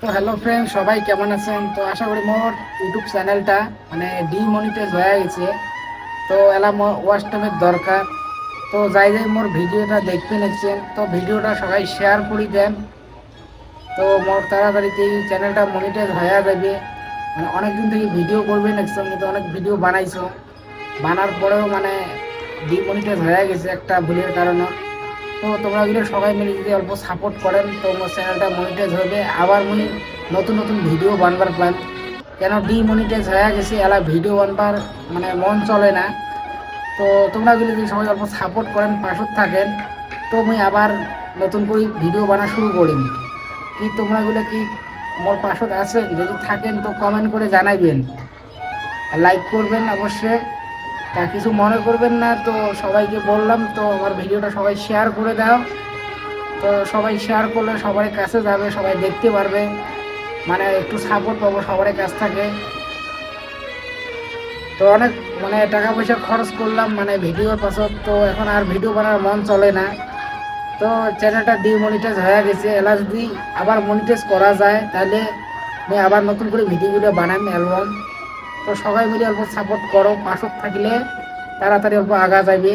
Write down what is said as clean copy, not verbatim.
তো hello friend, সবাই কেমন আছেন? তো আশা করি মোর ইউটিউব চ্যানেলটা ডিমনিটাইজ হয়ে গেছে। তো এলা মোর ওয়াচ টাইমের দরকার। তো যাই যাই মোর ভিডিওটা দেখতে নিচ্ছেন, তো ভিডিওটা সবাই শেয়ার করে দেন। তো মোর তাড়াতাড়িতে এই চ্যানেলটা মনিটাইজ হয়ে যাবে। অনেক দিন থেকে ভিডিও করবে নিচ্ছিলাম, কিন্তু অনেক ভিডিও বানাইছো, বানার পরেও ডিমনিটাইজ হয়ে গেছে একটা ভুলের কারণে। তো তোমরা এগুলো সবাই মিলে যদি অল্প সাপোর্ট করেন তো আমার চ্যানেলটা মনিটাইজ হবে। আবার মুই নতুন নতুন ভিডিও বানবার প্ল্যান, কেন ডিমনিটাইজ হয়ে গেছে, এলা ভিডিও বানবার মন চলে না। তো তোমরা এগুলো যদি সবাই অল্প সাপোর্ট করেন, পাশত থাকেন, তো মুই আবার নতুন করে ভিডিও বানা শুরু করিম। কি তোমরা এগুলো কি মোর পাশত আছেন? যদি থাকেন তো কমেন্ট করে জানাইবেন, লাইক করবেন অবশ্যই। তা কিছু মনে করবেন না। তো সবাইকে বললাম, তো আমার ভিডিওটা সবাই শেয়ার করে দাও। তো সবাই শেয়ার করলে সবার কাছে যাবে, সবাই দেখতে পারবে, একটু সাপোর্ট পাবো সবার কাছ থেকে। তো অনেক টাকা পয়সা খরচ করলাম ভিডিওর পাছত, তো এখন আর ভিডিও বানার মন চলে না। তো চ্যানেলটা ডিমনিটাইজ হয়ে গেছে, এলা যদি আবার মনিটাইজ করা যায় তাহলে আমি আবার নতুন করে ভিডিওগুলো বানাম, অ্যালবাম। তো সবাই মিলে অল্প সাপোর্ট করো, পাশত থাকলে তাড়াতাড়ি অল্প আগা যাবে।